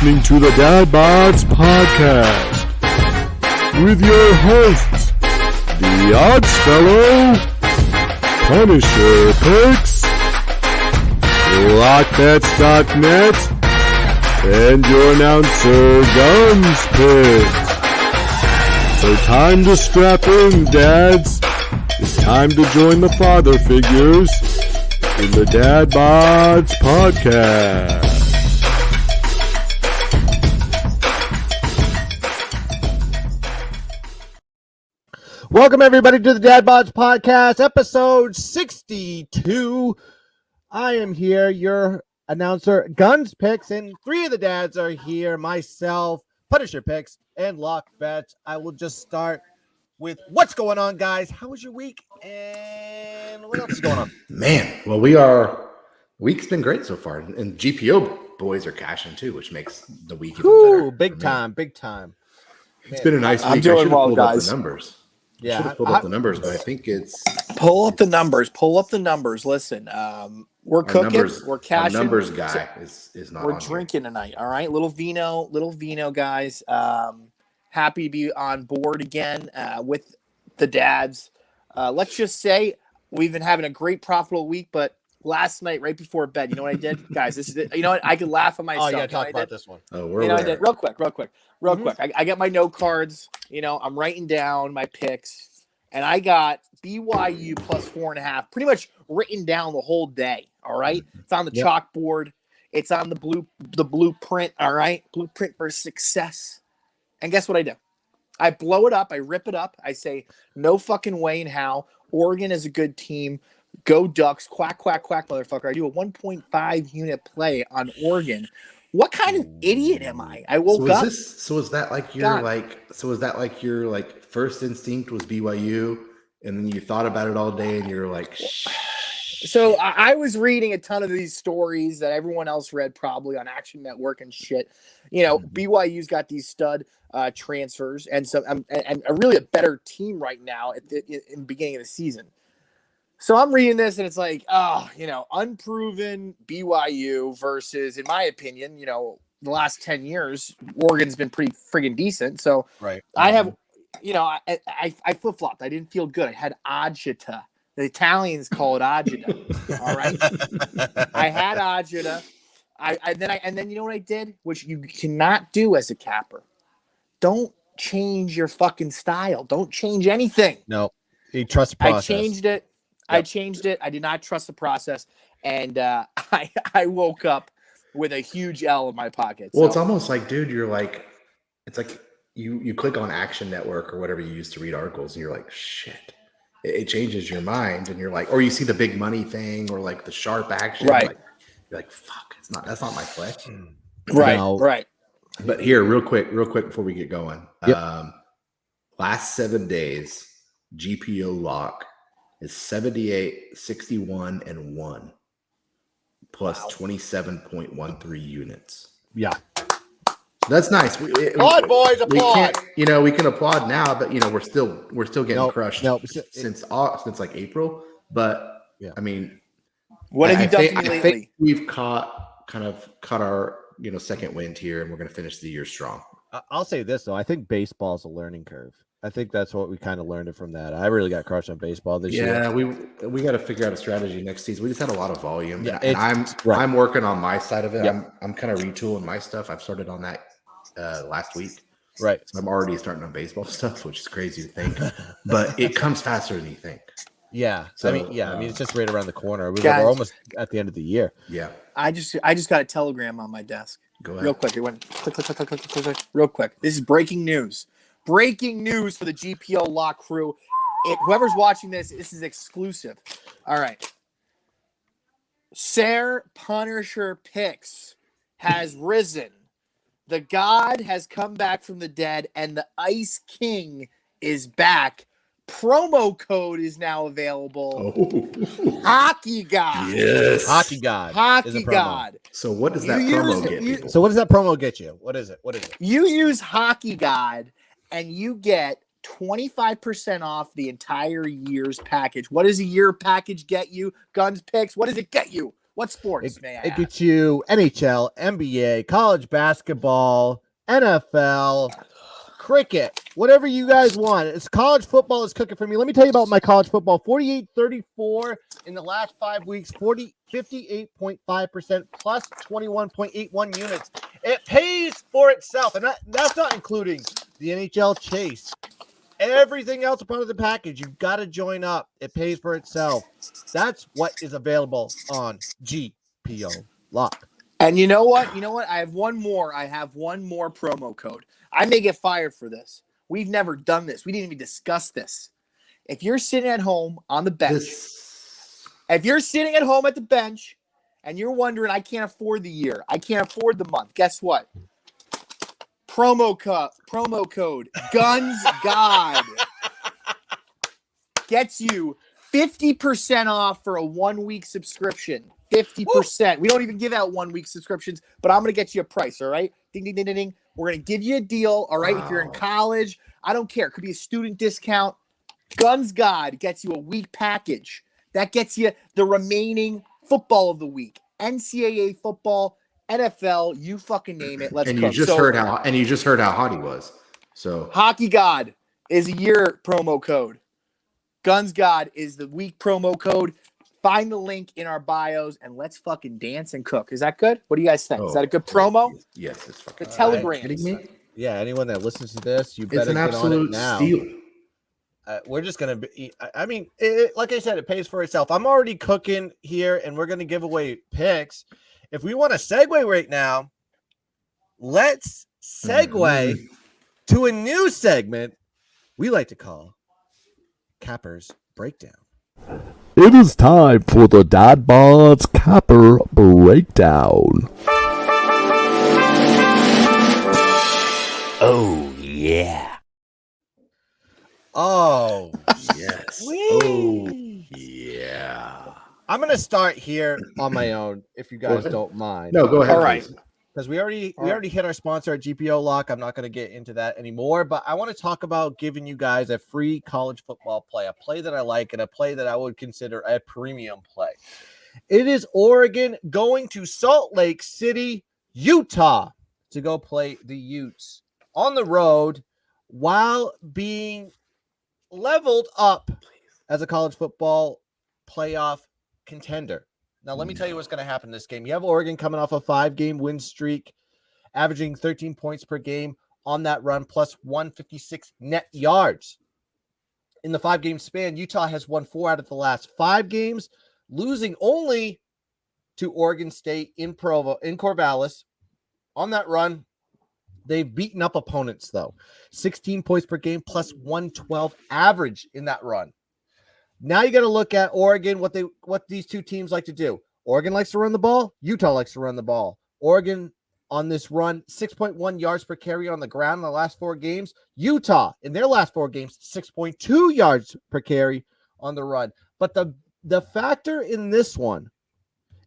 listening to the Dad Bodds Podcast with your hosts, the Odds Fellow, Punisher Picks, LockBets.net, and your announcer, Guns Picks. So time to strap in, dads. It's time to join the father figures in the Dad Bodds Podcast. Welcome, everybody, to the Dad Bodds Podcast, episode 62. I am here, your announcer, Guns Picks, and three of the dads are here, myself, Punisher Picks, and Lock Bets. I will just start with what's going on, guys. How was your week, and what else is going on? Man, well, week's been great so far, and GPO boys are cashing too, which makes the week even better. Big time. It's been a nice week. I'm doing well, pulled guys. Up the numbers. Yeah, should have pulled up the numbers, but I think it's pull up the numbers. Listen, we're cooking, we're cashing. Our numbers guy is not. We're on drinking tonight. All right, little vino, guys. Happy to be on board again with the dads. Let's just say we've been having a great profitable week, but last night, right before bed, you know what I did, guys? This is it. You know what? I could laugh at myself. Oh yeah, talk about this one. Oh, we're I did real quick. I got my note cards. You know, I'm writing down my picks, and I got BYU plus 4.5, pretty much written down the whole day. All right, it's on the chalkboard. It's on the blueprint. All right, blueprint for success. And guess what I do? I blow it up. I rip it up. I say, no fucking way in how. Oregon is a good team. Go Ducks. Quack, quack, quack, motherfucker. I do a 1.5 unit play on Oregon. What kind of idiot am I? I woke up. So is that like your first instinct was BYU, and then you thought about it all day, and you're like, So I was reading a ton of these stories that everyone else read probably on Action Network and shit. You know, BYU's got these stud transfers and really a better team right now in the beginning of the season. So I'm reading this and it's like, unproven BYU versus, in my opinion, the last 10 years, Oregon's been pretty friggin' decent. So right. I have, I flip-flopped. I didn't feel good. I had agita. The Italians call it agita. All right. I had agita. And then you know what I did? Which you cannot do as a capper. Don't change your fucking style. Don't change anything. No, you trust the process. I changed it. Yep. I changed it. I did not trust the process. And I woke up with a huge L in my pocket. Well, it's almost like, dude, it's like you click on Action Network or whatever you use to read articles, and you're like, shit. It changes your mind, and you're like, or you see the big money thing, or like the sharp action, right? You're like, fuck, that's not my play, right? No. Right. But here, real quick before we get going, last 7 days, GPO lock is 78, 61, and 1, plus 27.13 units. Yeah. That's nice. Applaud, boys! Applaud. We can applaud now, but we're still getting crushed since like April. But yeah. I mean, what have you done to me lately? I think we've caught our second wind here, and we're going to finish the year strong. I'll say this though: I think baseball is a learning curve. I think that's what we kind of learned from that. I really got crushed on baseball this year. Yeah, we got to figure out a strategy next season. We just had a lot of volume. Yeah, and I'm working on my side of it. Yep. I'm kind of retooling my stuff. I've started on that last week. Right. So I'm already starting on baseball stuff, which is crazy to think, but it comes faster than you think. Yeah. So, I mean, it's just right around the corner. Guys, we're almost at the end of the year. Yeah. I just got a telegram on my desk. Go ahead. Real quick. It went click, click, click, click, click, click. Real quick. This is breaking news. Breaking news for the GPO Lock crew. Whoever's watching this is exclusive. All right. Sir Punisher Picks has risen. The god has come back from the dead, and the Ice King is back. Promo code is now available. Oh. Hockey God. Yes. Hockey God. Hockey God. So what does that promo get people? So what does that promo get you? What is it? You use Hockey God, and you get 25% off the entire year's package. What does a year package get you? Guns Picks. What does it get you? What sports, may I It ask? gets you NHL, NBA, college basketball, NFL, cricket, whatever you guys want. It's college football is cooking for me. Let me tell you about my college football. 48-34 in the last 5 weeks, 58.5% plus 21.81 units. It pays for itself. And that's not including the NHL chase. Everything else a part of the package. You've got to join up. It pays for itself. That's what is available on GPO Lock. And you know what? I have one more. I have one more promo code. I may get fired for this. We've never done this. We didn't even discuss this. If you're sitting at home on the bench, if you're sitting at home at the bench and you're wondering, I can't afford the year, I can't afford the month, guess what? Promo code Guns God gets you 50% off for a 1 week subscription. 50%. We don't even give out 1 week subscriptions, but I'm going to get you a price. All right. Ding, ding, ding, ding, ding. We're going to give you a deal. All right. Wow. If you're in college, I don't care. It could be a student discount. Guns God gets you a week package. That gets you the remaining football of the week. NCAA football, NFL, you fucking name it. Let's and cook. You just heard how hot he was. So Hockey God is a year promo code. Guns God is the week promo code. Find the link in our bios and let's fucking dance and cook. Is that good? What do you guys think? Is that a good promo? Yes, it's fucking. The Telegram. Kidding me? Yeah, anyone that listens to this, you better It's an get on it absolute now. steal. We're just gonna be. I mean, like I said, it pays for itself. I'm already cooking here, and we're gonna give away picks. If we want to segue right now, let's segue to a new segment we like to call Capper's Breakdown. It is time for the Dad Bodds Capper Breakdown. Oh, yeah. Oh, Yes. oh, yeah. I'm gonna start here on my own, if you guys don't mind. No, go ahead. All right. Because we already hit our sponsor at GPO Lock. I'm not going to get into that anymore, but I want to talk about giving you guys a free college football play, a play that I like and a play that I would consider a premium play. It is Oregon going to Salt Lake City, Utah to go play the Utes on the road while being leveled up as a college football playoff contender. Now, let me tell you what's going to happen in this game. You have Oregon coming off a 5-game win streak, averaging 13 points per game on that run, plus 156 net yards. In the 5-game span, Utah has won 4 out of the last 5 games, losing only to Oregon State in Corvallis. On that run, they've beaten up opponents, though. 16 points per game, plus 112 average in that run. Now you got to look at Oregon, what these two teams like to do. Oregon likes to run the ball. Utah likes to run the ball. Oregon on this run, 6.1 yards per carry on the ground in the last 4 games. Utah, in their last 4 games, 6.2 yards per carry on the run. But the factor in this one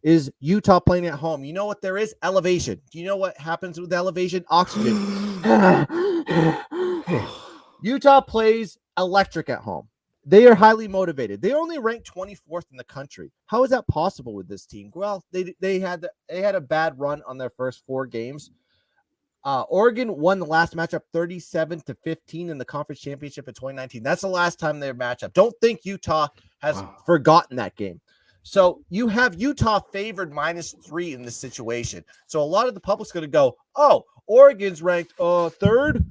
is Utah playing at home. You know what there is? Elevation. Do you know what happens with elevation? Oxygen. Utah plays electric at home. They are highly motivated. They only ranked 24th in the country. How is that possible with this team? Well, they had a bad run on their first 4 games. Oregon won the last matchup 37-15 in the conference championship in 2019. That's the last time their matchup. Don't think Utah has forgotten that game. So you have Utah favored -3 in this situation. So a lot of the public's going to go, oh, Oregon's ranked 3rd.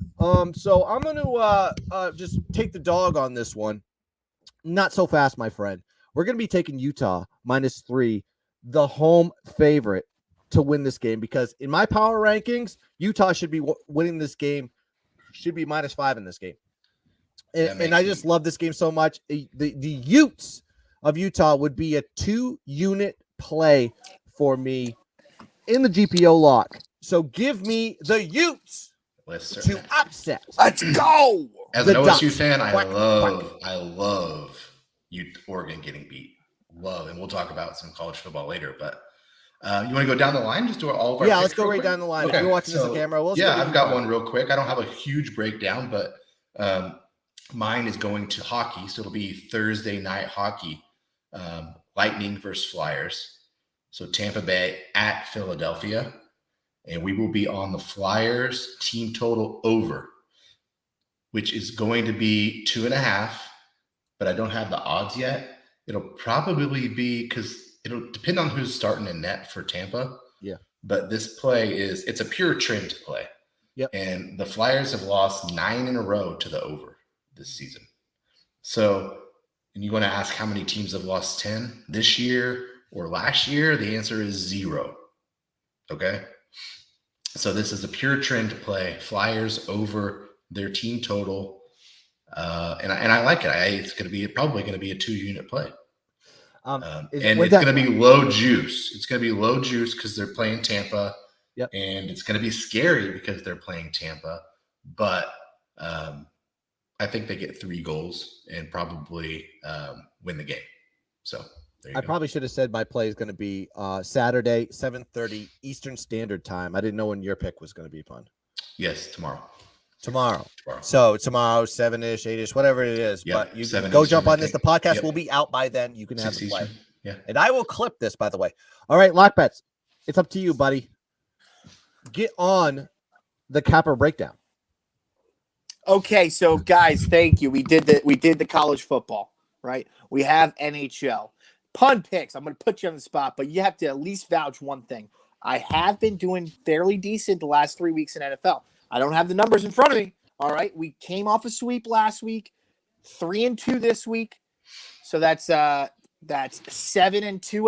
So I'm going to just take the dog on this one. Not so fast, my friend. We're going to be taking Utah -3, the home favorite to win this game, because in my power rankings, Utah should be winning this game, should be -5 in this game. And I just love this game so much. The Utes of Utah would be a 2-unit play for me in the GPO lock. So give me the Utes to upset. Let's go. As an OSU fan, I love Oregon getting beat. Love, and we'll talk about some college football later. But you want to go down the line? Just do all of our. Yeah, let's go right down the line. Okay. If you're watching this on camera, I've got one real quick. I don't have a huge breakdown, but mine is going to hockey, so it'll be Thursday night hockey. Lightning versus Flyers. So Tampa Bay at Philadelphia. And we will be on the Flyers team total over, which is going to be 2.5, but I don't have the odds yet. It'll probably be because it'll depend on who's starting in net for Tampa. Yeah. But this play it's a pure trend play. Yep. And the Flyers have lost 9 in a row to the over this season. So, and you're going to ask how many teams have lost 10 this year or last year? The answer is 0. Okay. So this is a pure trend to play. Flyers over their team total. And I like it. It's going to be probably going to be a 2-unit play. And it's going to be low juice. It's going to be low juice because they're playing Tampa. Yep. And it's going to be scary because they're playing Tampa. But I think they get 3 goals and probably win the game. So I probably should have said my play is going to be Saturday, 7:30 Eastern Standard Time. I didn't know when your pick was going to be, Pun. Yes, tomorrow. So tomorrow, 7-ish, 8-ish, whatever it is. Yep. But you Eastern, go jump on this. The podcast Yep. will be out by then. You can have the play. Eastern. Yeah. And I will clip this, by the way. All right, lock bets. It's up to you, buddy. Get on the Capper breakdown. Okay, so guys, thank you. We did the college football, right? We have NHL. Pun picks. I'm going to put you on the spot, but you have to at least vouch one thing. I have been doing fairly decent the last 3 weeks in NFL. I don't have the numbers in front of me. All right, we came off a sweep last week, 3-2 this week, so that's 7-2,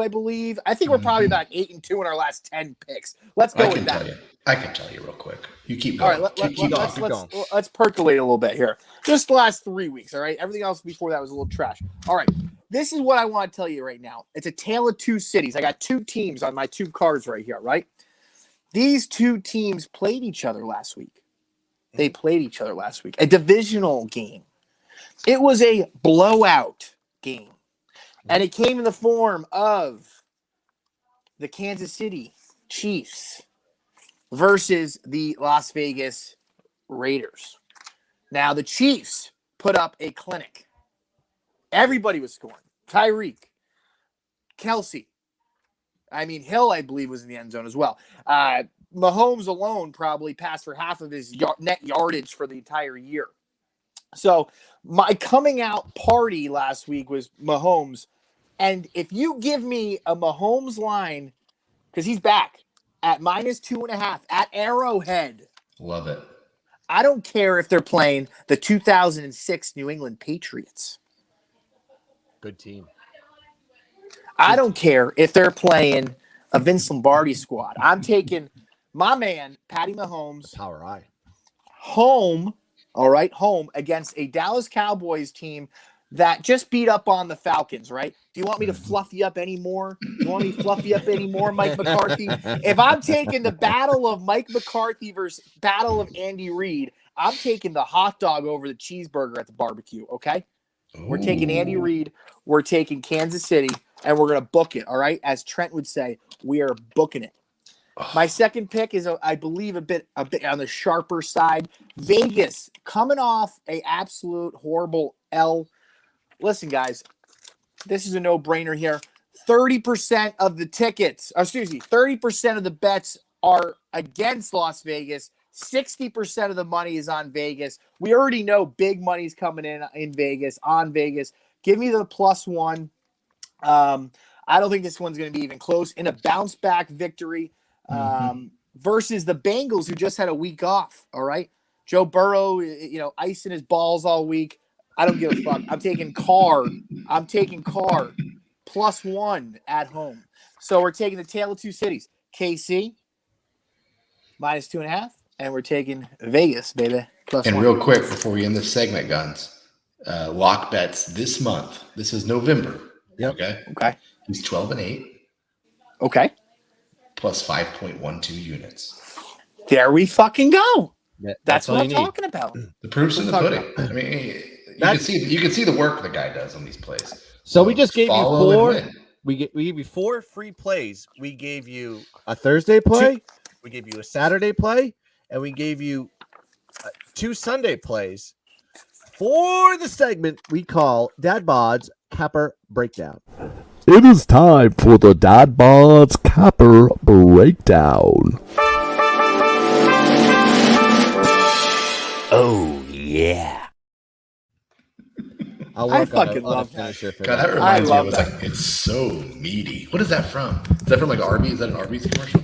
I believe. I think we're probably about 8-2 in our last 10 picks. Let's go with that. I can tell you real quick. You keep going. All right, let's percolate a little bit here. Just the last 3 weeks, all right? Everything else before that was a little trash. All right, this is what I want to tell you right now. It's a tale of 2 cities. I got 2 teams on my 2 cards right here, right? These 2 teams played each other last week. They played each other last week. A divisional game. It was a blowout game. And it came in the form of the Kansas City Chiefs versus the Las Vegas Raiders. Now, the Chiefs put up a clinic. Everybody was scoring. Tyreek, Kelsey. Hill, I believe, was in the end zone as well. Mahomes alone probably passed for half of his net yardage for the entire year. So my coming out party last week was Mahomes. And if you give me a Mahomes line, because he's back at -2.5 at Arrowhead. Love it. I don't care if they're playing the 2006 New England Patriots. Good team. I don't care if they're playing a Vince Lombardi squad. I'm taking my man, Patty Mahomes, Power eye. home against a Dallas Cowboys team that just beat up on the Falcons, right? Do you want me to fluff you up anymore? Mike McCarthy? If I'm taking the battle of Mike McCarthy versus battle of Andy Reid, I'm taking the hot dog over the cheeseburger at the barbecue, okay? We're taking Andy Reid, we're taking Kansas City, and we're going to book it, all right? As Trent would say, we are booking it. My second pick is, I believe, a bit on the sharper side. Vegas, coming off a absolute horrible L. Listen, guys, this is a no-brainer here. 30% of the 30% of the bets are against Las Vegas. 60% of the money is on Vegas. We already know big money's coming in Vegas, on Vegas. Give me the +1. I don't think this one's going to be even close. In a bounce-back victory versus the Bengals, who just had a week off, all right? Joe Burrow, icing his balls all week. I don't give a fuck. I'm taking Carr +1 at home. So we're taking the tale of 2 cities. KC -2.5, and we're taking Vegas, baby, +1. And real quick before we end this segment, Guns, lock bets this month. This is November. Yep. Okay. He's 12-8. Okay. Plus 5.12 units. There we fucking go. Yeah, that's what I'm talking about. The proof's in the pudding. I mean, you can see the work the guy does on these plays. So we just gave you 4. We gave you 4 free plays. We gave you a Thursday play, we gave you a Saturday play, and we gave you 2 Sunday plays for the segment we call Dad Bodds Capper Breakdown. It is time for the Dad Bodds Capper Breakdown. Oh yeah. I fucking love that. finisher for God, that that. reminds me. love Of that. like, it's so meaty. What is that from? Is that from like Arby's? Is that an Arby's commercial?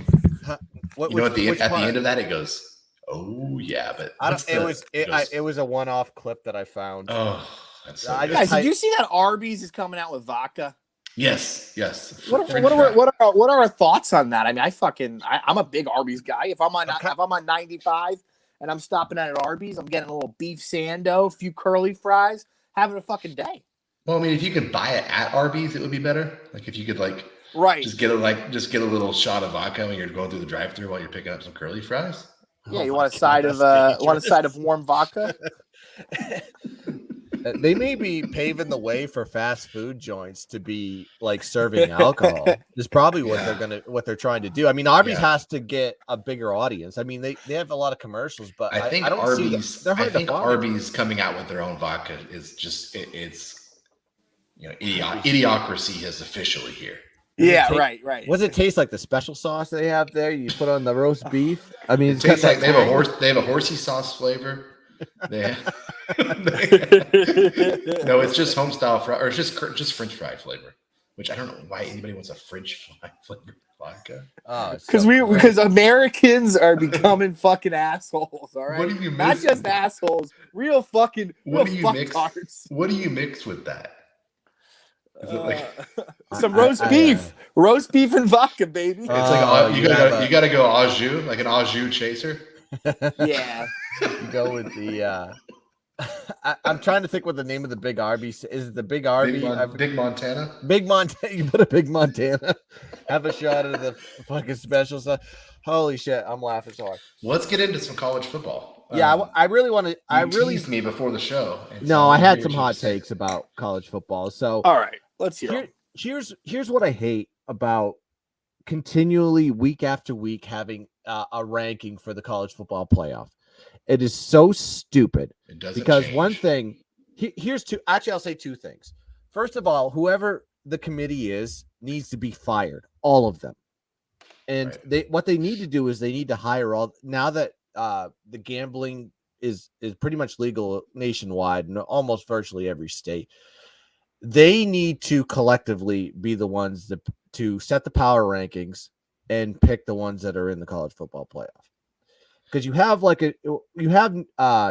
What, You know, at the which end part? of that, it goes, "Oh yeah," but I what's don't, the- goes, it was a one-off clip that I found. oh, that's so I good. just Guys, did you see that Arby's is coming out with vodka? Yes. What French are fry. our thoughts on that? I mean, I'm a big Arby's guy. If I'm on 95 and I'm stopping at an Arby's, I'm getting a little beef sando, a few curly fries, having a fucking day. Well, I mean, if you could buy it at Arby's, it would be better. Like if you could like Right. just get a little shot of vodka when you're going through the drive-thru while you're picking up some curly fries. Yeah, Oh you my want a God, side that's of dangerous. warm vodka? They may be paving the way for fast food joints to be like serving alcohol. Is probably what they're trying to do. I mean, Arby's has to get a bigger audience. I mean, they have a lot of commercials, but I think don't Arby's. see they're hard to find. Arby's coming out with their own vodka is just it's idiocracy is officially here. Yeah, take- right. What does it taste like? The special sauce they have there? You put on the roast beef. I mean, It tastes like they have a horsey sauce flavor. No, it's just home style fry, or it's just French fry flavor, which I don't know why anybody wants a French fry flavored vodka. Oh, Because Americans are becoming fucking assholes. All right, What do you not mix? just assholes, real fucking What do you mix? fucktards. What do you mix with that? Is it like Some roast beef and vodka, baby. it's like you gotta go au jus, like an au jus chaser. Yeah. You go with the. I'm trying to think what the name of the Big Arby's is. It the Big Arby? Big Montana. Big Montana. You put a Big Montana. Have a shot of the fucking special stuff. Holy shit! I'm laughing so hard. Let's get into some college football. Yeah, I really want to. I really teased me before the show. and no. so I had here's some what you hot said. takes about college football. So All right, let's hear. here's what I hate about continually week after week having a ranking for the college football playoff. It is so stupid. It doesn't Because change. one thing, here's two. Actually, I'll say two things. First of all, whoever the committee is needs to be fired, all of them. And what they need to do is they need to hire all. Now that the gambling is pretty much legal nationwide and almost virtually every state, they need to collectively be the ones to set the power rankings and pick the ones that are in the college football playoff. Because you have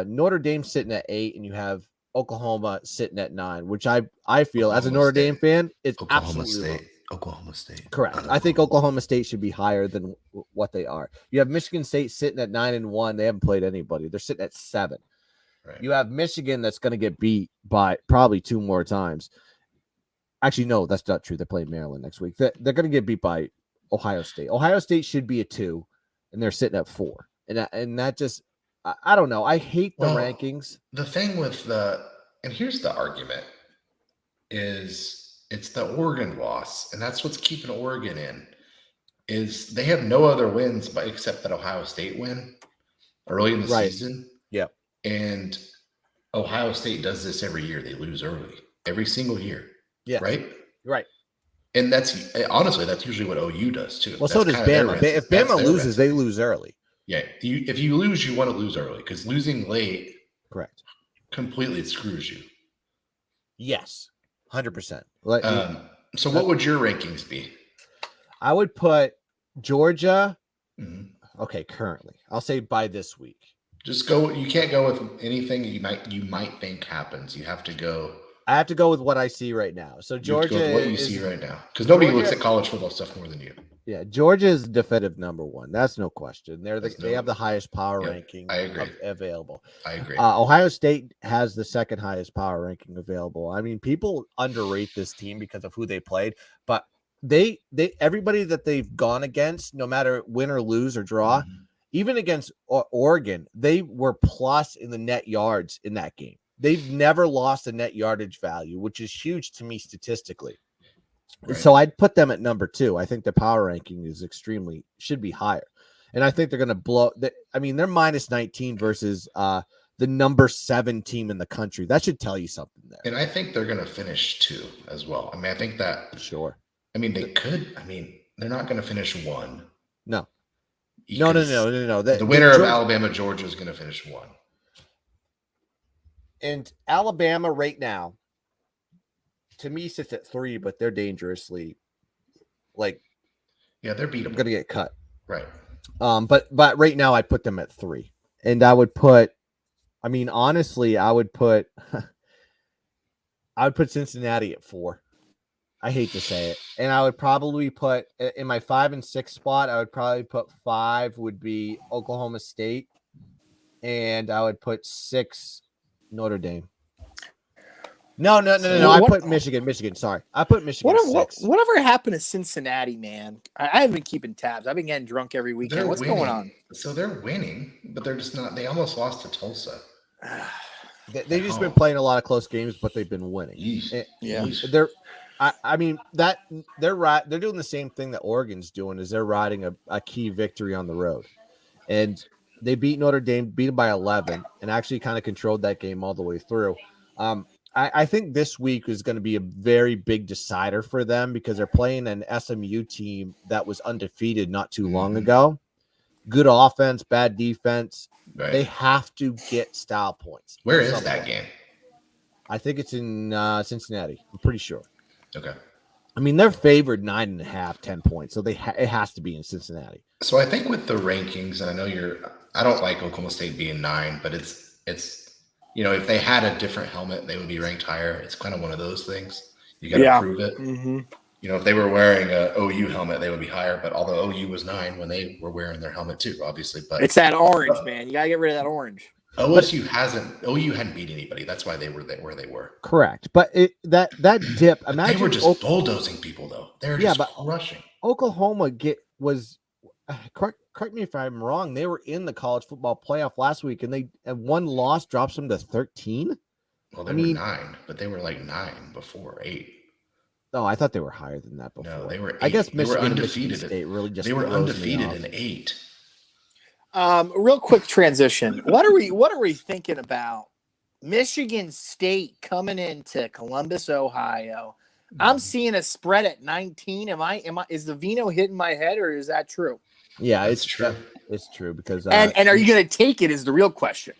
Notre Dame sitting at 8 and you have Oklahoma sitting at 9, which I feel as a Notre Dame fan, it's absolutely Oklahoma State. correct. I think Oklahoma State should be higher than what they are. You have Michigan State sitting at 9-1. They haven't played anybody. They're sitting at 7. Right. You have Michigan that's going to get beat by probably 2 more times. Actually, no, that's not true. They're playing Maryland next week. They're going to get beat by Ohio State. Ohio State should be a 2, and they're sitting at 4. And that just, I don't know. I hate the rankings. The thing with and here's the argument, is it's the Oregon loss, and that's what's keeping Oregon in, is they have no other wins except that Ohio State win early in the season. Yeah. And Ohio State does this every year. They lose early, every single year. Yeah. Right? Right. And that's usually what OU does too. Well, so does Bama. If Bama loses, they lose early. Yeah. If you lose, you want to lose early, because losing late Correct. completely screws you. Yes. 100%. So what would your rankings be? I would put Georgia. Mhm. Okay, currently. I'll say by this week. Just go. You can't go with anything you might think happens. You have to go. I have to go with what I see right now. So Georgia with what you see right now, because nobody looks at college football stuff more than you. Yeah, Georgia is definitive number 1. That's no question. They have the highest power ranking I agree. available. I agree. Ohio State has the second highest power ranking available. I mean, people underrate this team because of who they played, but they everybody that they've gone against, no matter win or lose or draw, even against Oregon, they were plus in the net yards in that game. They've never lost a net yardage value, which is huge to me statistically. Right. So I'd put them at number 2. I think the power ranking is should be higher. And I think they're going to blow. I mean, they're minus 19 versus the number 7 team in the country. That should tell you something there. And I think they're going to finish 2 as well. I mean, I think that sure. I mean, they could. I mean, they're not going to finish 1. No. Because No. The winner of Alabama, Georgia is going to finish 1. And Alabama right now, to me, sits at 3, but they're dangerously, like, they're beatable. going to get cut. Right. But right now I put them at 3, and I would put, I mean, honestly, I would put Cincinnati at 4. I hate to say it, and I would probably put in my 5 and 6 spot. I would probably put 5 would be Oklahoma State, and I would put 6 Notre Dame. No. I put Michigan. Sorry, I put Michigan. Whatever happened to Cincinnati, man? I haven't been keeping tabs. I've been getting drunk every weekend. What's going on? So they're winning, but they're just not. They almost lost to Tulsa. They've just been playing a lot of close games, but they've been winning. Yeesh. I mean that they're doing the same thing that Oregon's doing. Is they're riding a key victory on the road, and they beat Notre Dame, beat them by 11, and actually kind of controlled that game all the way through. I think this week is going to be a very big decider for them because they're playing an SMU team that was undefeated not too long ago. Good offense, bad defense. Right. They have to get style points. Where is that game? I think it's in Cincinnati. I'm pretty sure. Okay. I mean, they're favored 9.5, 10 points, so it has to be in Cincinnati. So I think with the rankings, and I know I don't like Oklahoma State being 9, but it's if they had a different helmet, they would be ranked higher. It's kind of one of those things. You got to prove it. Mm-hmm. If they were wearing a OU helmet, they would be higher. But although OU was 9 when they were wearing their helmet too, obviously. But it's that orange, man. You got to get rid of that orange. OU hadn't beat anybody. That's why they were where they were. Correct, but that dip. Imagine they were just bulldozing people, though. They were just crushing. Oklahoma was. Correct me if I'm wrong. They were in the college football playoff last week, and they one loss drops them to 13. Well, they were 9, but they were like 9 before 8. No, I thought they were higher than that before. No, they were 8. I guess Michigan, were undefeated. Michigan State really just they were undefeated in 8. Real quick transition. What are we thinking about? Michigan State coming into Columbus, Ohio. I'm seeing a spread at 19. Is the Vino hitting my head, or is that true? Yeah, it's true. It's true because and are you going to take it? Is the real question.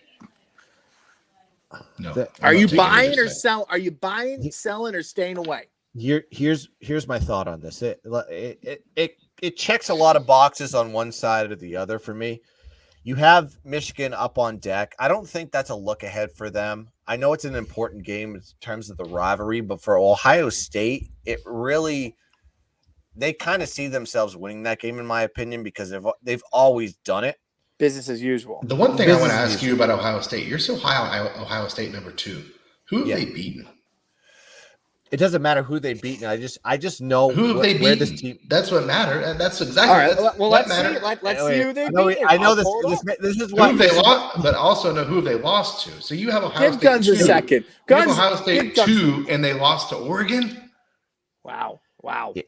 No. Are you buying or selling? Are you buying, selling, or staying away? Here's my thought on this. It checks a lot of boxes on one side or the other for me. You have Michigan up on deck. I don't think that's a look ahead for them. I know it's an important game in terms of the rivalry, but for Ohio State, they kind of see themselves winning that game, in my opinion, because they've always done it. Business as usual. The one thing I want to ask you about Ohio State, you're so high on Ohio State number 2. Who have they beaten? It doesn't matter who they beat. I just know who have they beaten. This team. That's what matters, and that's exactly. All right. Well, let's see who they beat. I know this is what who they lost, but also know who they lost to. So you have Ohio State. Give Guns 2. A second. Guns, Ohio State 2, and they lost to Oregon. Wow.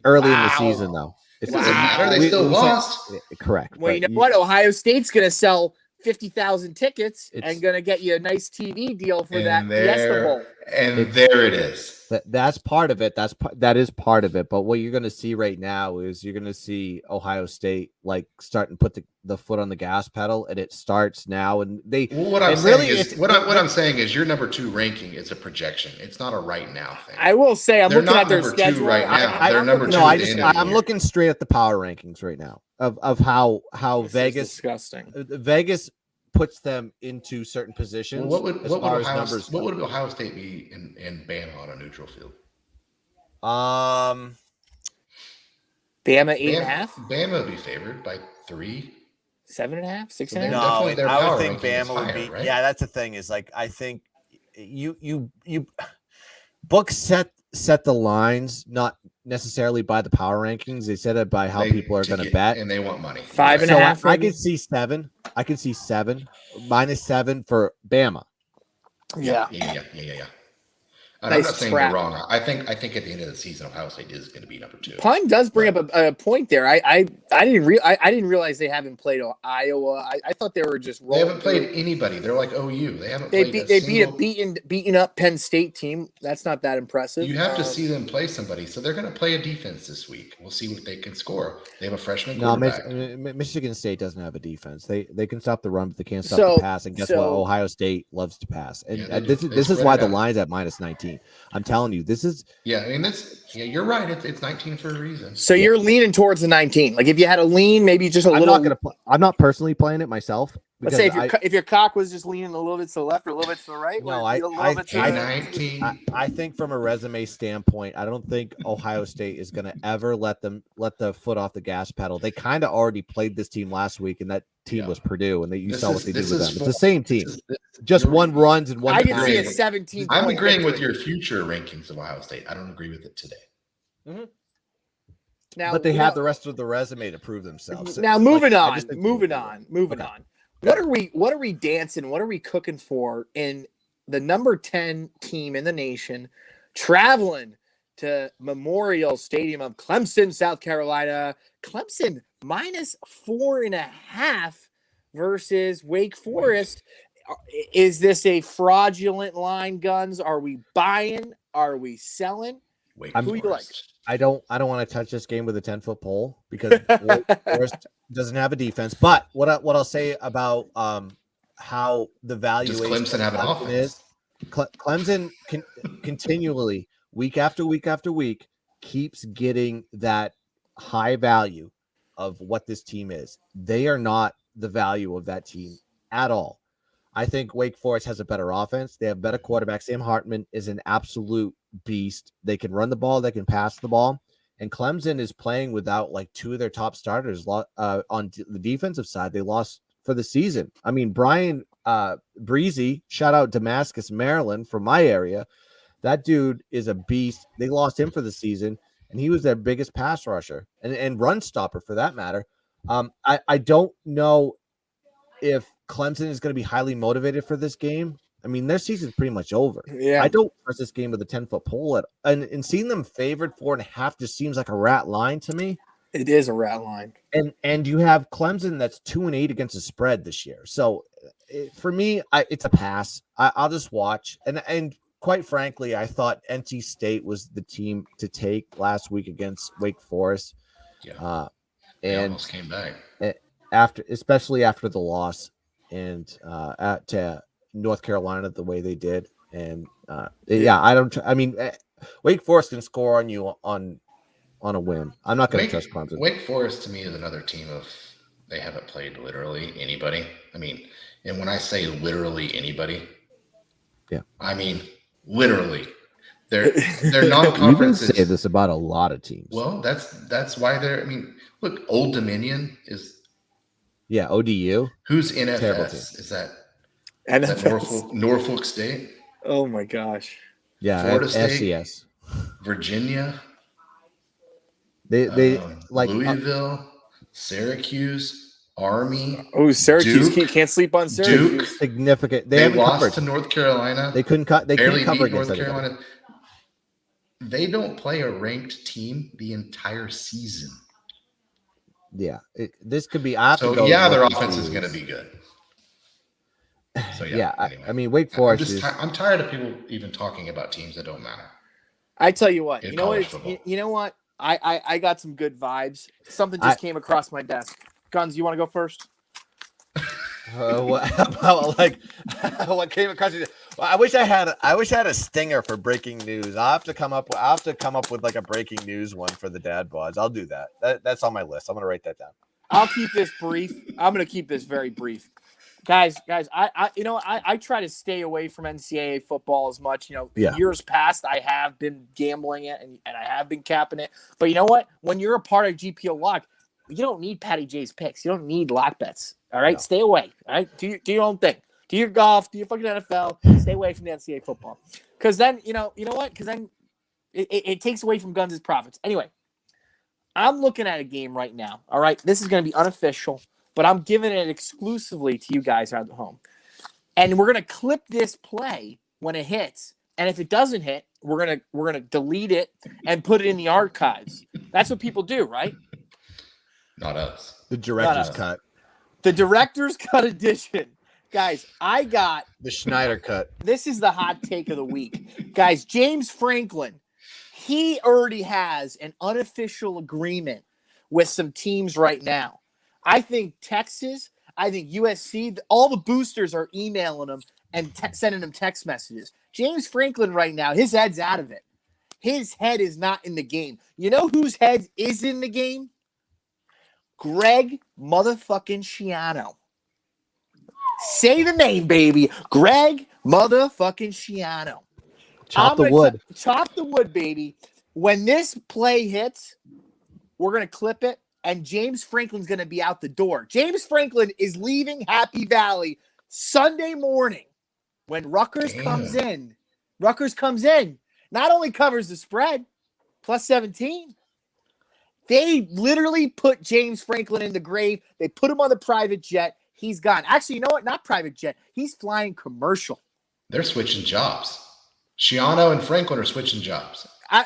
Early in the season, though. It doesn't matter. They still lost. Correct. Well, you know what? Ohio State's going to sell 50,000 tickets and going to get you a nice TV deal for that Fiesta Bowl. And there it is. That's part of it. That is part of it. But what you're going to see right now is you're going to see Ohio State starting to put the foot on the gas pedal, and it starts now. And what I'm saying is your number 2 ranking is a projection. It's not a right now thing. I will say I'm looking at their schedule right now. They're number 2. I'm looking straight at the power rankings right now of how Vegas disgusting. Vegas puts them into certain positions. Well, what would Ohio State be in Bama on a neutral field? Bama 8.5. Bama would be favored by 3. 7.5, 6.5. No, I would think Bama would be. Right? Yeah, that's the thing. Is I think you books set the lines not necessarily by the power rankings. They set it by how people are going to bet, and they want money. 5.5. I could see 7. I could see 7 -7 for Bama. Yeah. I'm nice not saying trap. you're wrong. I think at the end of the season, Ohio State is going to be number 2. Pine does bring up a point there. I didn't realize they haven't played Iowa. I thought they were just They rolling. haven't played anybody. They're like OU. They haven't They played beat a beaten up Penn State team. That's not that impressive. You have to see them play somebody. So they're going to play a defense this week. We'll see what they can score. They have a freshman quarterback. Michigan State doesn't have a defense. They can stop the run, but they can't stop the pass. And guess what? Ohio State loves to pass. And this is why the line's at -19. I'm telling you, this is. Yeah, I mean, you're right. It's 19 for a reason. So you're leaning towards the 19. Like if you had a lean, maybe just a little. I'm not personally playing it myself. Let's say if your cock was just leaning a little bit to the left or a little bit to the right. No, I think from a resume standpoint, I don't think Ohio State is going to ever let the foot off the gas pedal. They kind of already played this team last week, and that team was Purdue, and you saw what they did with them. It's the same team, just one runs and one. I can see a 17. I'm agreeing with your future rankings of Ohio State. I don't agree with it today. Mm-hmm. Now, but they have the rest of the resume to prove themselves. Now, moving on. What are we dancing? What are we cooking for in the number 10 team in the nation, traveling to Memorial Stadium of Clemson, South Carolina? Clemson -4.5 versus Wake Forest. Is this a fraudulent line, Guns? Are we buying? Are we selling? Who you like? I don't want to touch this game with a 10-foot pole because Wake Forest doesn't have a defense. But what I'll say about how the valuation does Clemson have an offense is Clemson continually week after week after week keeps getting that high value of what this team is. They are not the value of that team at all. I think Wake Forest has a better offense. They have better quarterbacks. Sam Hartman is an absolute beast. They can run the ball. They can pass the ball. And Clemson is playing without like 2 of their top starters on the defensive side. They lost for the season. I mean, Brian Breezy, shout out Damascus, Maryland, from my area. That dude is a beast. They lost him for the season, and he was their biggest pass rusher and run stopper for that matter. I don't know if Clemson is going to be highly motivated for this game. I mean, their season's pretty much over. Yeah. I don't trust this game with a 10-foot pole. And seeing them favored 4.5 just seems like a rat line to me. It is a rat line. And you have Clemson that's 2-8 against the spread this year. So for me, it's a pass. I'll just watch. And quite frankly, I thought NC State was the team to take last week against Wake Forest. Yeah. And almost came back. Especially after the loss to North Carolina the way they did. And Wake Forest can score on you on a whim. I'm not going to trust Clemson. Wake Forest to me is another team they haven't played literally anybody. I mean, and when I say literally anybody, I mean literally. They're non-conference. You can say this about a lot of teams. Well, that's why they're. I mean, look, Old Dominion is. Yeah, ODU. Who's NFS? Is that Norfolk State? Oh my gosh. Yeah, Florida State, FCS. Virginia. They like Louisville, Syracuse, Army. Oh, Syracuse Duke, can't sleep on Syracuse. Duke, significant. They lost to North Carolina. They couldn't cut. They barely couldn't cover beat North against Carolina. They don't play a ranked team the entire season. Yeah, this could be. Their offense is going to be good. So anyway. I mean, Wake Forest. I'm tired of people even talking about teams that don't matter. I tell you what. You know what? I got some good vibes. Something just came across my desk. Guns, you want to go first? What came across you? I wish I had a stinger for breaking news. I'll have to come up with like a breaking news one for the Dad Bods. I'll do that. That's on my list. I'm gonna write that down. I'll keep this brief. I'm gonna keep this very brief. Guys, I try to stay away from NCAA football as much. Years past, I have been gambling it and I have been capping it. But you know what? When you're a part of GPO Lock, you don't need Patty J's picks. You don't need lock bets. All right, Stay away. All right, do your own thing. Do your golf. Do your fucking NFL. Stay away from the NCAA football. Because then you know what? Because then it takes away from Guns' profits. Anyway, I'm looking at a game right now. All right, this is going to be unofficial, but I'm giving it exclusively to you guys out at home, and we're going to clip this play when it hits. And if it doesn't hit, we're gonna delete it and put it in the archives. That's what people do, right? Not us. The director's Not us. cut. The director's cut edition. Guys, I got The Schneider cut. this is the hot take of the week. Guys, James Franklin, he already has an unofficial agreement with some teams right now. I think Texas, I think USC, all the boosters are emailing him and sending him text messages. James Franklin right now, his head's out of it. His head is not in the game. You know whose head is in the game? Greg motherfucking Schiano. Say the name, baby. Greg motherfucking Schiano. Chop the wood. Chop the wood, baby. When this play hits, we're going to clip it, and James Franklin's going to be out the door. James Franklin is leaving Happy Valley Sunday morning when Rutgers comes in. Rutgers comes in. Not only covers the spread, plus 17. They literally put James Franklin in the grave. They put him on the private jet. He's gone. Actually, you know what? Not private jet. He's flying commercial. They're switching jobs. Schiano and Franklin are switting jobs. I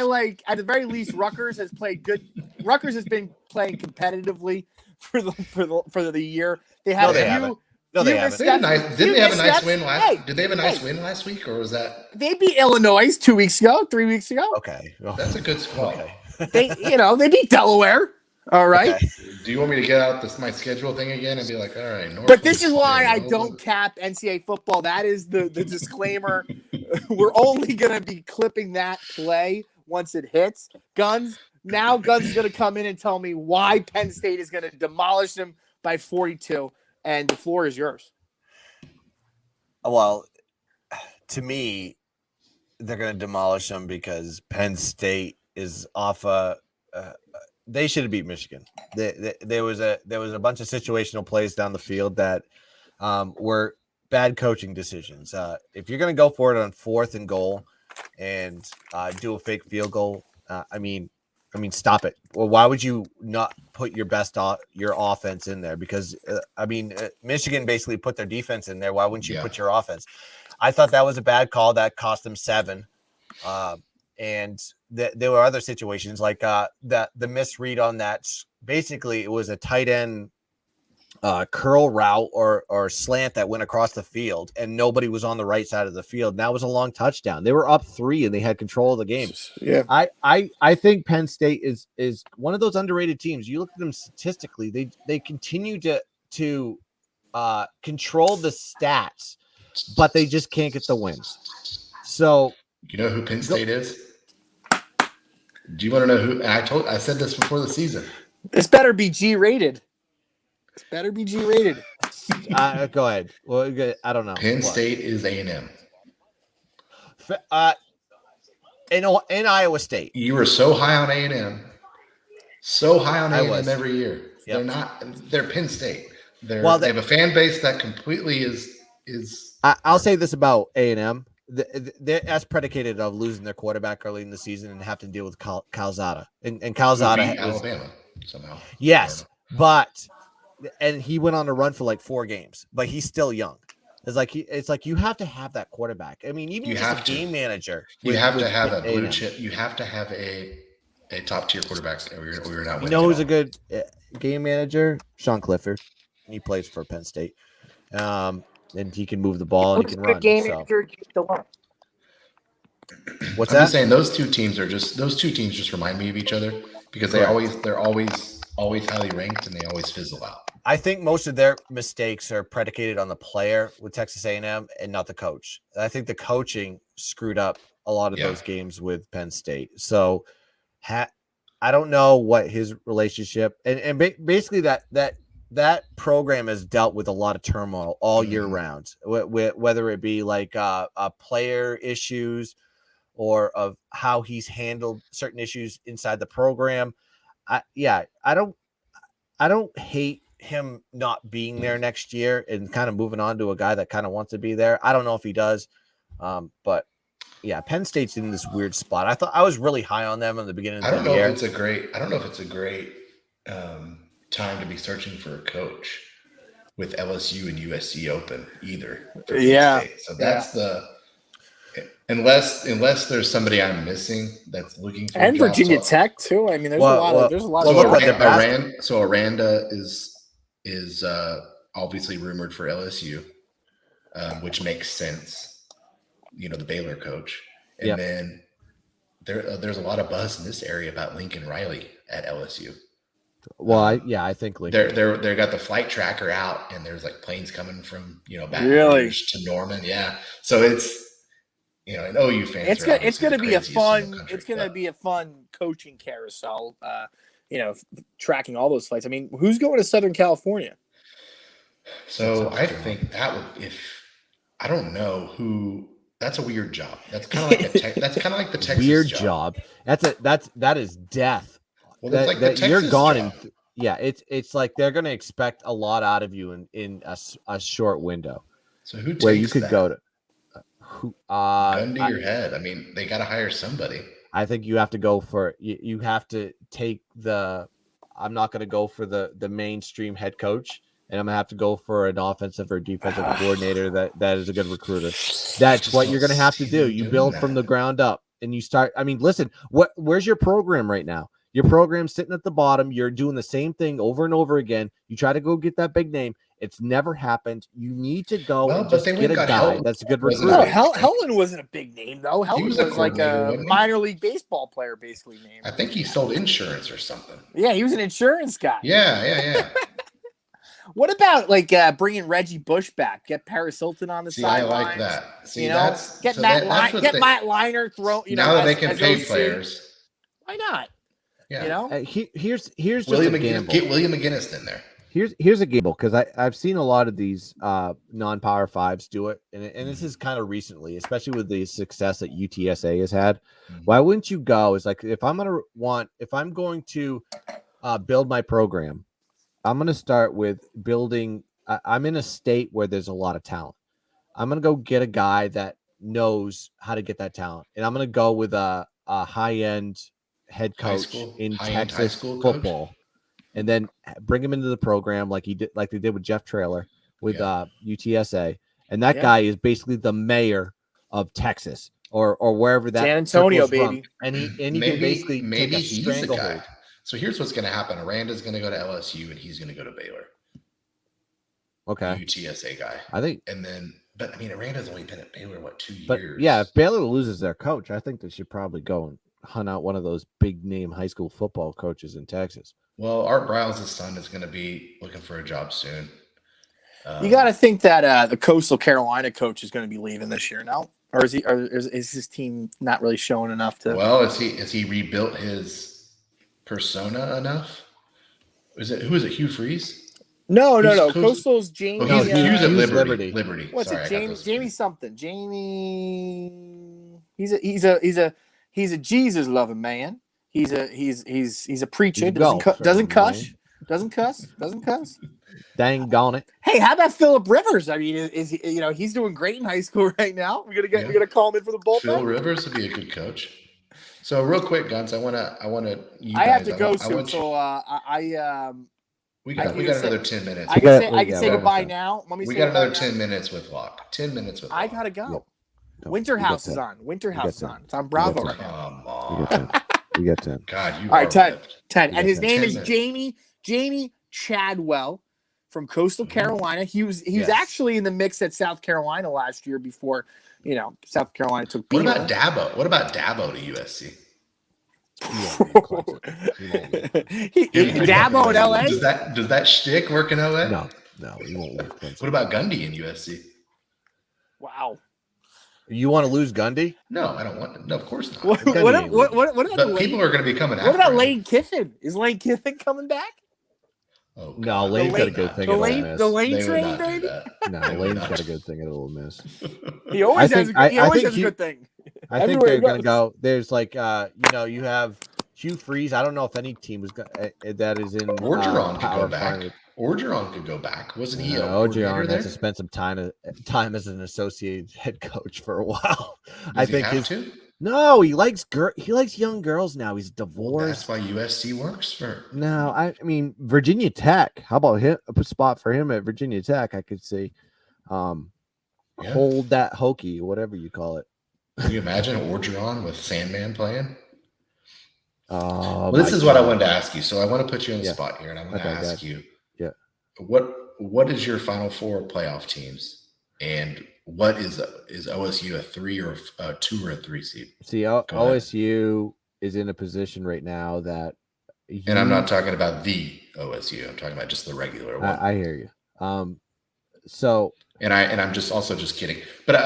like, at the very least, Rutgers has played good. Rutgers has been playing competitively for the year. They have they haven't. No, they haven't. Didn't they have a nice win last? Did they have a nice win last week, or was that? They beat Illinois 2 weeks ago, 3 weeks ago. Okay, That's a good squad. Okay. They beat Delaware. All right. Okay. Do you want me to get out my schedule thing again and be like, all right? But this is why I don't cap NCAA football. That is the disclaimer. We're only going to be clipping that play once it hits. Guns is going to come in and tell me why Penn State is going to demolish them by 42. And the floor is yours. Well, to me, they're going to demolish them because Penn State is off they should have beat Michigan. There was a bunch of situational plays down the field that were bad coaching decisions. If you're going to go for it on 4th and goal and do a fake field goal, I mean, stop it. Well, why would you not put your offense in there? Because Michigan basically put their defense in there. Why wouldn't you put your offense? I thought that was a bad call. That cost them 7. And there were other situations like the misread on that. Basically, it was a tight end curl route or slant that went across the field, and nobody was on the right side of the field. And that was a long touchdown. They were up 3, and they had control of the game. Yeah, I think Penn State is one of those underrated teams. You look at them statistically; they continue to control the stats, but they just can't get the wins. So. You know who Penn State is? Do you want to know who? I said this before the season. This better be G-rated. Go ahead. Well, I don't know. Penn State is A&M. In Iowa State. You were so high on A&M. So high on A&M every year. Yep. They're Penn State. They have a fan base that completely is. I'll say this about A&M. That's predicated of losing their quarterback early in the season and have to deal with Calzada. And Calzada beat Alabama somehow. Yes, and he went on a run for like 4 games, but he's still young. It's like you have to have that quarterback. I mean, even just a game manager. You have to have a blue chip. You have to have a top tier quarterback, or you're not winning. You know who's a good game manager? Sean Clifford. He plays for Penn State. And he can move the ball and he can run. What's that? I'm just saying those two teams just remind me of each other because they're always highly ranked and they always fizzle out. I think most of their mistakes are predicated on the player with Texas A&M and not the coach. I think the coaching screwed up a lot of those games with Penn State. So I don't know what his relationship and basically that program has dealt with a lot of turmoil all year round, whether it be like player issues or of how he's handled certain issues inside the program. I don't hate him not being there next year and kind of moving on to a guy that kind of wants to be there. I don't know if he does, but yeah, Penn State's in this weird spot. I was really high on them in the beginning of the year. I don't know if it's a great time to be searching for a coach with LSU and USC open either. Yeah. So that's unless there's somebody I'm missing that's looking for a And job. Virginia Tech too. I mean, there's Well, a lot well, of there's a lot well, of look at Aranda is obviously rumored for LSU, which makes sense. You know, the Baylor coach, and then there's a lot of buzz in this area about Lincoln Riley at LSU. Well, I think Lincoln. They got the flight tracker out, and there's like planes coming from Baton Really? Rouge to Norman. Yeah, so it's and OU fans. It's going to be a fun. It's going to be a fun coaching carousel. Tracking all those flights. I mean, who's going to Southern California? So I think that would I don't know who. That's a weird job. That's kind of like that's kind of like the Texas weird job. That is death. Well, that's like the Texas you're gone. job. It's like they're going to expect a lot out of you in a short window. So who takes where you could that? go to? Gun to your head. I mean, they got to hire somebody. I think you have to go for you have to take the. I'm not going to go for the mainstream head coach, and I'm going to have to go for an offensive or defensive coordinator that is a good recruiter. That's what you're going to have to do. You build from the ground up, and you start. I mean, listen. Where's your program right now? Your program's sitting at the bottom. You're doing the same thing over and over again. You try to go get that big name. It's never happened. You need to go and just get a guy that's a good recruiter. No, Helen wasn't a big name, though. Helen was like a minor league baseball player, basically, named. I think he sold insurance or something. Yeah, he was an insurance guy. Yeah. What about bringing Reggie Bush back? Get Paris Hilton on the sidelines. I like that. See, get Matt Leinart thrown. Now that they can pay players, why not? Yeah. Here's William just a gamble. Get William McGinnis in there. Here's a gamble because I've seen a lot of these non-power fives do it, and this is kind of recently, especially with the success that UTSA has had. Mm-hmm. Why wouldn't you go? Is like if I'm going to build my program, I'm going to start with building. I'm in a state where there's a lot of talent. I'm going to go get a guy that knows how to get that talent, and I'm going to go with a high-end head coach in Texas football, and then bring him into the program like they did with Jeff Traylor with UTSA, and that guy is basically the mayor of Texas or wherever that San Antonio, baby, and he can basically take a stranglehold. So here's what's going to happen: Aranda's going to go to LSU, and he's going to go to Baylor. Okay, UTSA guy, I think, but I mean, Aranda's only been at Baylor 2 years. But yeah, if Baylor loses their coach, I think they should probably go and hunt out one of those big name high school football coaches in Texas. Well, Art Briles' son is going to be looking for a job soon. You got to think that the Coastal Carolina coach is going to be leaving this year now, or is he? Or is his team not really showing enough to? Well, is he rebuilt his persona enough? Who is it? Hugh Freeze? No. Coastal's Jamie. Oh, Hugh's at Liberty. What's Sorry, it? Jamie something. Jamie. He's a Jesus loving man. He's a preacher. Doesn't cuss. Dang gone it. Hey, how about Phillip Rivers? I mean, is he, he's doing great in high school right now. We're gonna call him in for the bullpen. Phil Rivers would be a good coach. So real quick, Guns, I have to go soon. So we got another 10 minutes. I can say goodbye now. We got another 10 minutes with Locke. 10 minutes with Locke. I gotta go. Winterhouse is on. It's on Bravo right now. Come on. You got 10. God, you all right, 10. Ripped. And his name is Jamie Chadwell from Coastal Carolina. He was actually in the mix at South Carolina last year before, South Carolina took What about Dabo? What about Dabo to USC? Dabo in LA? Does that shtick work in LA? No, he won't leave Clemson. What about Gundy in USC? Wow. You want to lose Gundy? No, I don't want to. No, of course not. What about people are going to be coming after What about him. Lane Kiffin? Is Lane Kiffin coming back? Oh, no, Lane's got a good thing at Ole Miss. The Lane train, baby? No, Lane's got a good thing at Ole Miss. He always has a good thing. I think they're going to go. There's you have Hugh Freeze. I don't know if any team that is in Orgeron could go back. Orgeron could go back. Wasn't he? Orgeron has to spend some time as an associate head coach for a while. No, he likes young girls now. He's divorced. Well, that's why USC works for. No, I mean Virginia Tech. How about him? A spot for him at Virginia Tech. I could see. Hold that hokey, whatever you call it. Can you imagine Orgeron with Sandman playing? Oh, Well, this is what I wanted to ask you. So I want to put you on the Yeah. spot here, and I want to Okay, ask good. you, Yeah. what is your Final Four playoff teams, and what is OSU, a 3 or a 2 or a 3 seed? See, ahead. OSU is in a position right now that And I'm not talking about the OSU. I'm talking about just the regular one. I hear you. So And I'm just also just kidding. But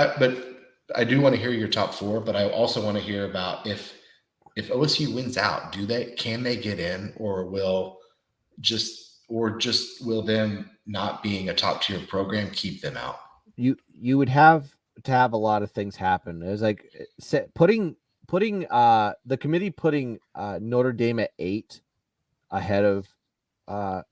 I do want to hear your top 4. But I also want to hear about if OSU wins out, can they get in, or will them not being a top tier program keep them out? you would have to have a lot of things happen. It was like putting the committee putting Notre Dame at 8 ahead of well,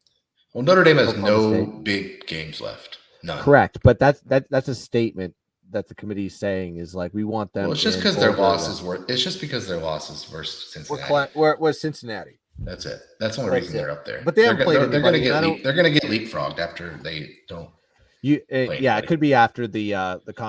Notre Dame has Oklahoma no State. big games left. None. Correct, but that's a statement that the committee is saying is like we want them. Well, it's just because their losses were. It's just because their losses versus Cincinnati. We're Cincinnati. That's it. That's the only reason they're up there. But they haven't played They're going to anybody, get. They're going to get leapfrogged after they don't. It could be after the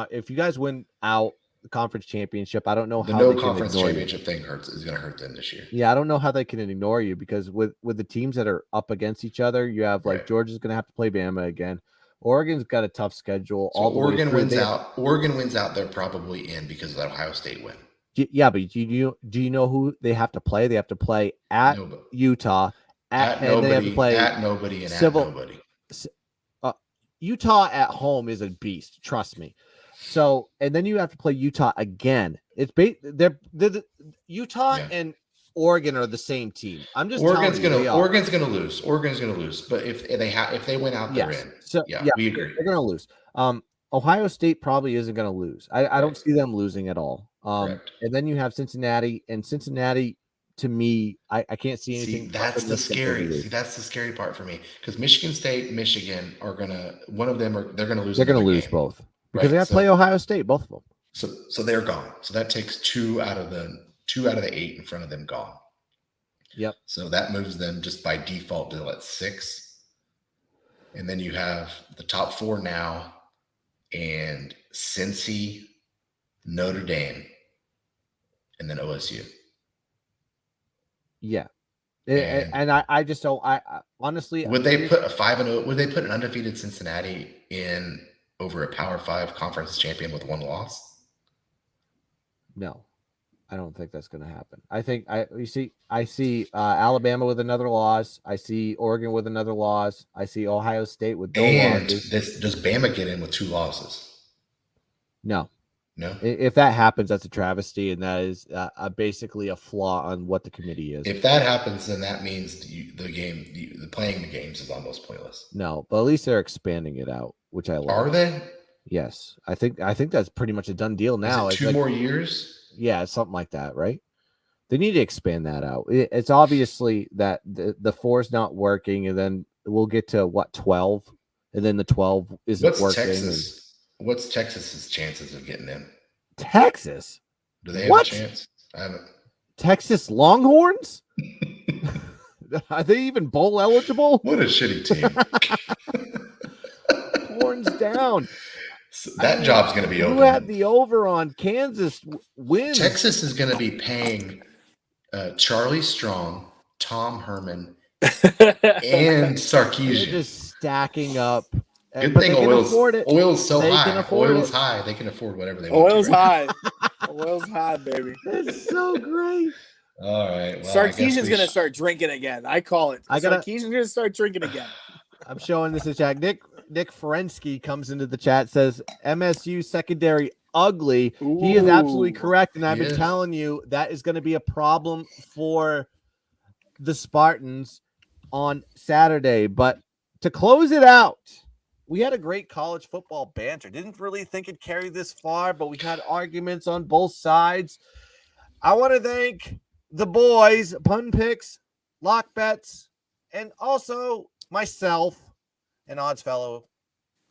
if you guys win out the conference championship. I don't know the how no they conference can championship thing is going to hurt them this year. Yeah, I don't know how they can ignore you because with the teams that are up against each other, you have like Georgia's going to have to play Bama again. Oregon's got a tough schedule. So Oregon wins out. Oregon wins out. They're probably in because of the Ohio State win. Yeah, but do you know who they have to play? They have to play at Utah, at nobody, they have to play at nobody, and at nobody. Utah at home is a beast. Trust me. So, and then you have to play Utah again. It's they're Utah and Oregon are the same team. I'm just Oregon's gonna lose. Oregon's gonna lose. But if they win out, they're in. So we agree. They're gonna lose. Ohio State probably isn't gonna lose. I don't see them losing at all. And then you have Cincinnati, and Cincinnati to me, I can't see anything. That's the scary part for me because Michigan State, Michigan are gonna they're gonna lose. They're gonna lose both because they have to play Ohio State, both of them. So they're gone. So that takes 2 out of the 8 in front of them gone. Yep. So that moves them just by default to 6. And then you have the top 4 now, and Cincy, Notre Dame, and then OSU. Yeah. And I just don't. I honestly, would they put a 5-0? Would they put an undefeated Cincinnati in over a Power 5 conference champion with 1 loss? No, I don't think that's going to happen. I think I see Alabama with another loss. I see Oregon with another loss. I see Ohio State with no losses. Does Bama get in with 2 losses? No. No. If that happens, that's a travesty, and that is basically a flaw on what the committee is. If that happens, then that means the playing the games is almost pointless. No, but at least they're expanding it out, which I like. Are they? Yes, I think that's pretty much a done deal now. Is it 2 more years? Yeah, something like that, right? They need to expand that out. It's obviously that the 4 is not working, and then we'll get to 12, and then the 12 isn't working. What's Texas's chances of getting in? Texas? Do they have a chance? I haven't. Texas Longhorns? Are they even bowl eligible? What a shitty team. Horns down. So that job's going to be open. Who had the over on Kansas wins? Texas is going to be paying Charlie Strong, Tom Herman, and Sarkisian. They're just stacking up. Good thing oil's so high. Oil's high. They can afford whatever they want. Oil's high. Oil's high, baby. It's so great. All right. Well, Sarkisian's going to start drinking again. I call it. Sarkisian's going to start drinking again. I'm showing this in chat. Nick Ferensky comes into the chat, says MSU secondary ugly. Ooh. He is absolutely correct. And I've been telling you that is going to be a problem for the Spartans on Saturday. But to close it out, we had a great college football banter. Didn't really think it'd carry this far, but we had arguments on both sides. I want to thank the boys, Pun Picks, Lock Bets, and also myself, an odds fellow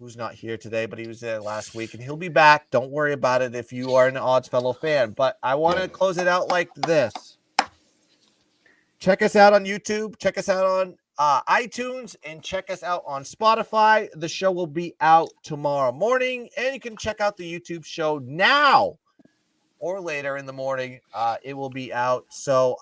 who's not here today, but he was there last week, and he'll be back. Don't worry about it if you are an odds fellow fan. But I want to close it out like this. Check us out on YouTube. Check us out on iTunes, and check us out on Spotify. The show will be out tomorrow morning, and you can check out the YouTube show now or later in the morning, it will be out. So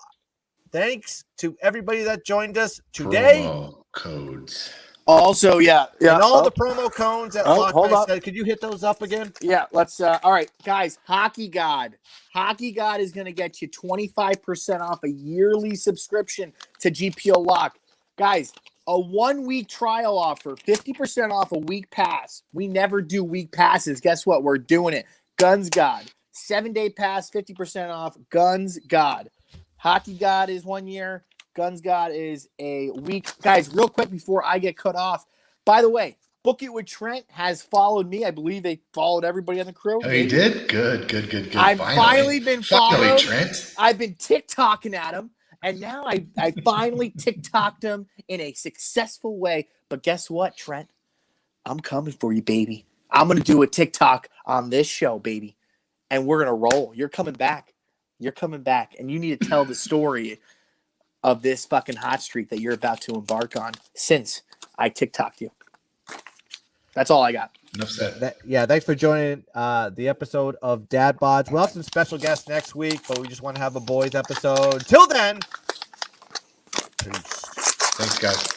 thanks to everybody that joined us today. Promo codes. Also, yeah. And all the promo codes that hold Lockman up. said. Could you hit those up again? Yeah, let's all right, guys, Hockey God is going to get you 25% off a yearly subscription to GPO Lock. Guys, a 1-week trial offer, 50% off a week pass. We never do week passes. Guess what? We're doing it. Guns God. 7-day pass, 50% off. Guns God. Hockey God is 1 year. Guns God is a week. Guys, real quick before I get cut off. By the way, Book It with Trent has followed me. I believe they followed everybody on the crew. Oh, he did? Good. I've finally been followed. Finally, Trent. I've been TikToking at him, and now I finally TikToked him in a successful way. But guess what, Trent? I'm coming for you, baby. I'm going to do a TikTok on this show, baby, and we're going to roll. You're coming back. And you need to tell the story of this fucking hot streak that you're about to embark on since I TikToked you. That's all I got. Enough said. Thanks for joining the episode of Dad Bodds. We'll have some special guests next week, but we just want to have a boys episode. Till then, peace. Thanks, guys.